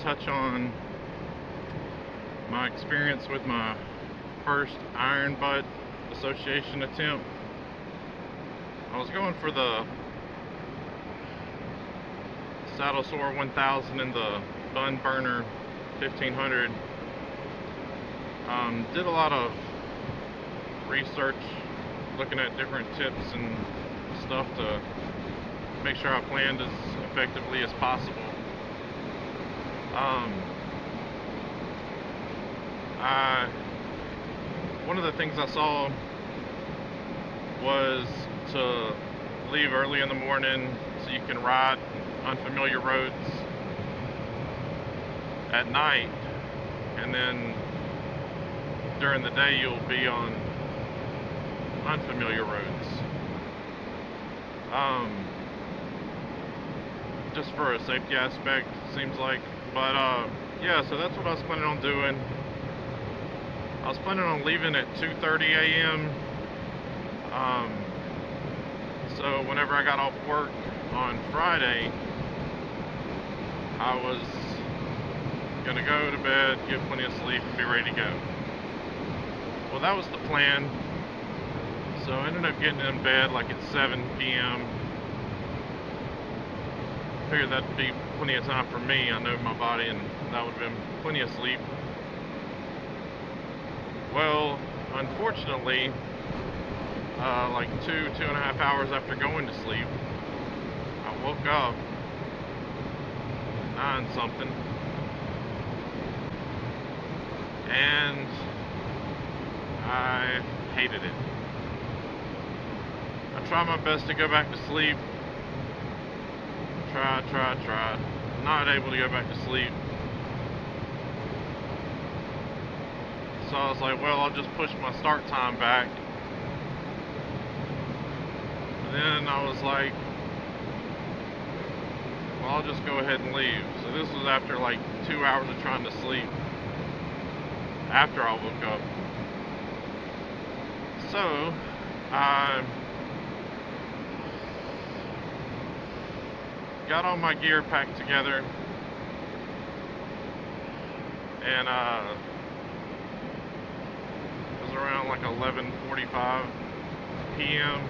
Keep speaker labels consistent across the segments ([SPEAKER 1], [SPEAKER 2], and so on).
[SPEAKER 1] touch on my experience with my first iron butt association attempt. I was going for the Saddlesore 1000 and the Bun Burner 1500. Did a lot of research looking at different tips and stuff to make sure I planned as effectively as possible. One of the things I saw was to leave early in the morning so you can ride unfamiliar roads at night, and then during the day you'll be on unfamiliar roads. Just for a safety aspect, seems like. But yeah, so that's what I was planning on doing. I was planning on leaving at 2:30 a.m. So whenever I got off work on Friday, I was gonna go to bed, get plenty of sleep, and be ready to go. Well, that was the plan. So I ended up getting in bed like at 7 p.m. Figured that'd be plenty of time for me. I know my body, and that would have been plenty of sleep. Well, unfortunately, like 2.5 hours after going to sleep, I woke up 9 something, and I hated it. I tried my best to go back to sleep. Tried. Not able to go back to sleep. So I was like, well, I'll just push my start time back. And then I was like, well, I'll just go ahead and leave. So this was after like 2 hours of trying to sleep after I woke up. So I got all my gear packed together, and it was around like 11:45 p.m.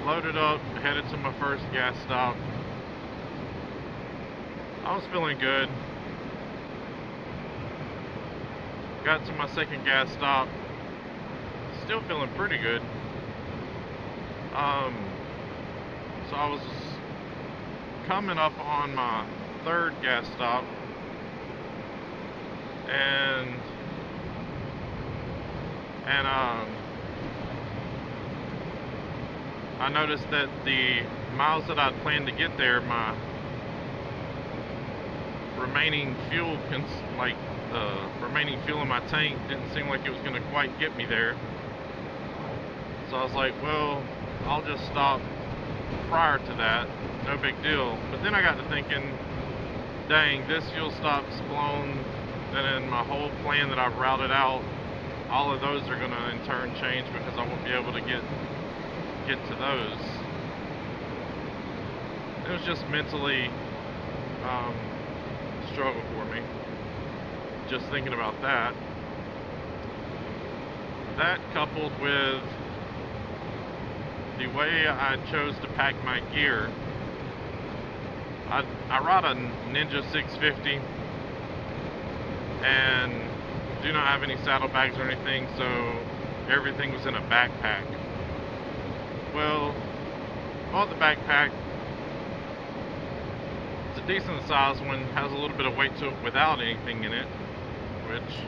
[SPEAKER 1] Loaded up, headed to my first gas stop. I was feeling good. Got to my second gas stop, still feeling pretty good. So I was coming up on my third gas stop, and I noticed that the miles that I'd planned to get there, my remaining fuel, the remaining fuel in my tank didn't seem like it was going to quite get me there. So I was like, well, I'll just stop prior to that, no big deal. But then I got to thinking, dang, this fuel stop's blown, and then my whole plan that I've routed out, all of those are going to in turn change because I won't be able to get to those. It was just mentally a struggle for me, just thinking about that. That coupled with the way I chose to pack my gear. I ride a Ninja 650 and do not have any saddlebags or anything, so everything was in a backpack. Well, bought the backpack. It's a decent sized one, has a little bit of weight to it without anything in it, which,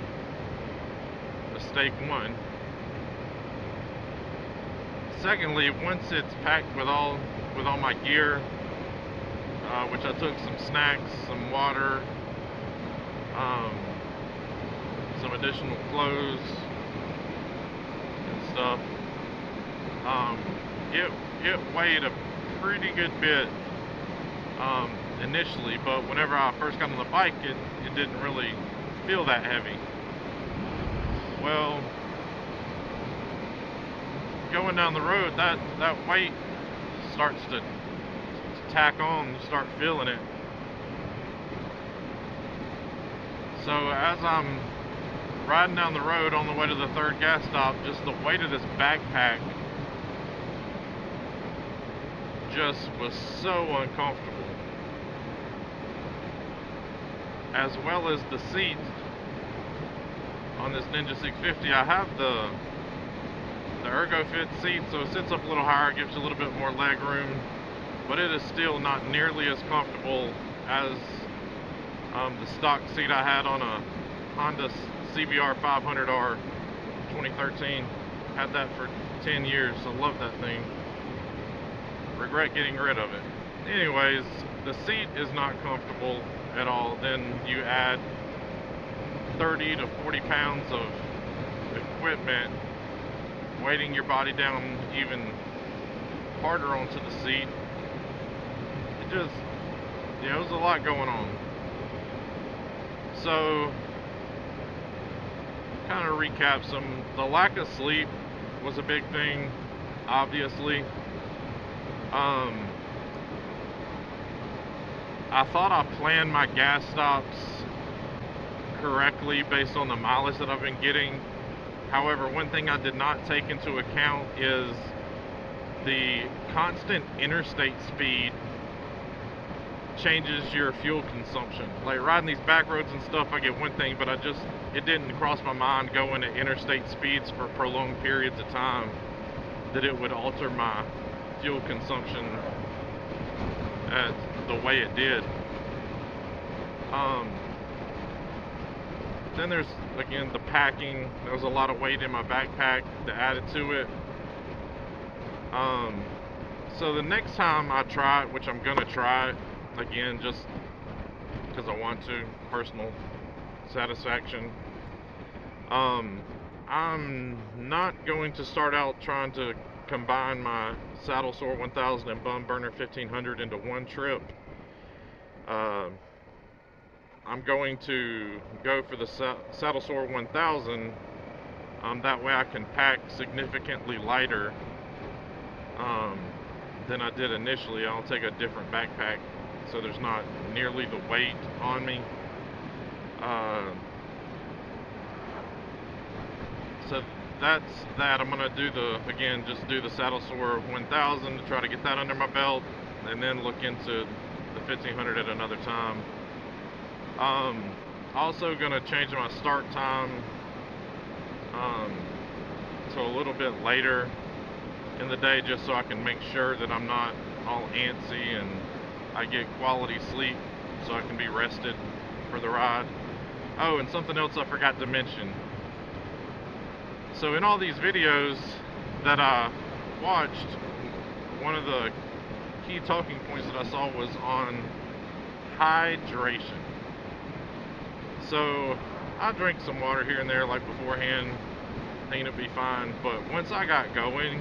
[SPEAKER 1] mistake one. Secondly, once it's packed with all my gear, which I took some snacks, some water, some additional clothes and stuff, it weighed a pretty good bit initially, but whenever I first got on the bike, it didn't really feel that heavy. Well, going down the road, that weight starts to tack on, you start feeling it. So as I'm riding down the road on the way to the third gas stop, just the weight of this backpack just was so uncomfortable. As well as the seat on this Ninja 650. I have the ErgoFit seat, so it sits up a little higher, gives you a little bit more leg room, but it is still not nearly as comfortable as the stock seat I had on a Honda CBR 500R 2013. Had that for 10 years. I love that thing. Regret getting rid of it. Anyways, the seat is not comfortable at all. Then you add 30 to 40 pounds of equipment weighting your body down even harder onto the seat. It just, yeah, it was a lot going on. So, kind of recap the lack of sleep was a big thing, obviously. I thought I planned my gas stops correctly based on the mileage that I've been getting. However, one thing I did not take into account is the constant interstate speed changes your fuel consumption. Like riding these back roads and stuff, I get one thing, but it didn't cross my mind going at interstate speeds for prolonged periods of time that it would alter my fuel consumption at the way it did. Then there's, again, the packing. There was a lot of weight in my backpack that added to it. So the next time I try it, which I'm gonna try, again, just because I want to, personal satisfaction, I'm not going to start out trying to combine my Saddlesore 1000 and Bum Burner 1500 into one trip. I'm going to go for the Saddlesore 1000. That way I can pack significantly lighter than I did initially. I'll take a different backpack so there's not nearly the weight on me. So that's that. I'm gonna do just do the Saddlesore 1000 to try to get that under my belt, and then look into the 1500 at another time. Also gonna change my start time to a little bit later in the day, just so I can make sure that I'm not all antsy and I get quality sleep so I can be rested for the ride. Oh, and something else I forgot to mention. So in all these videos that I watched, one of the key talking points that I saw was on hydration. So I drank some water here and there like beforehand, thinking it'd be fine, but once I got going,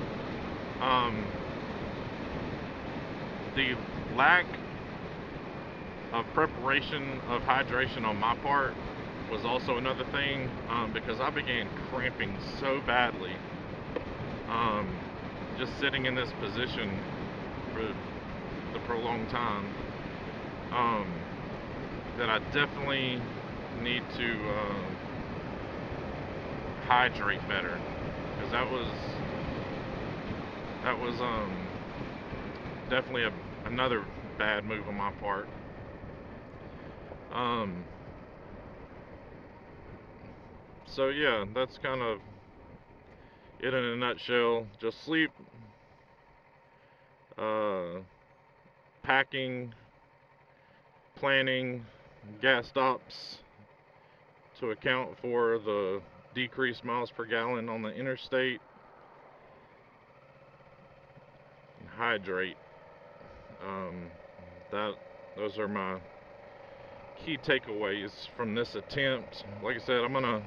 [SPEAKER 1] the lack of preparation of hydration on my part was also another thing, because I began cramping so badly, just sitting in this position for the prolonged time, that I definitely need to hydrate better, because that was definitely another bad move on my part. So yeah, that's kind of it in a nutshell. Just sleep, packing, planning, gas stops to account for the decreased miles per gallon on the interstate, and hydrate. Those are my key takeaways from this attempt. Like I said, I'm gonna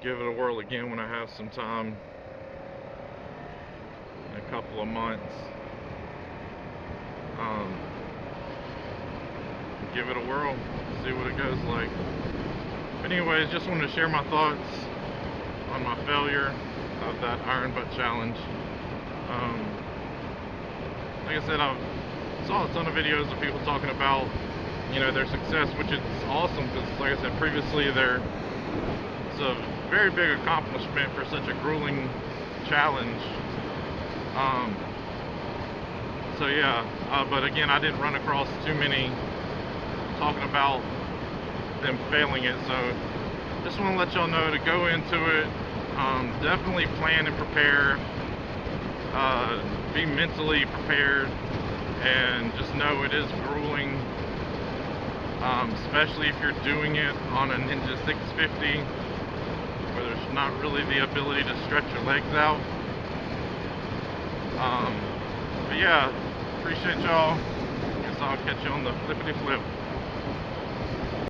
[SPEAKER 1] give it a whirl again when I have some time in a couple of months. Give it a whirl, see what it goes like. But anyways, just wanted to share my thoughts on my failure of that iron butt challenge. Like I said, I saw a ton of videos of people talking about you know, their success, which is awesome because, like I said previously, it's a very big accomplishment for such a grueling challenge. Um, so yeah, but again, I didn't run across too many talking about them failing it. So just want to let y'all know to go into it. Definitely plan and prepare. Be mentally prepared, and just know it is grueling. Especially if you're doing it on a Ninja 650, where there's not really the ability to stretch your legs out. But yeah, appreciate y'all. Guess I'll catch you on the flippity flip.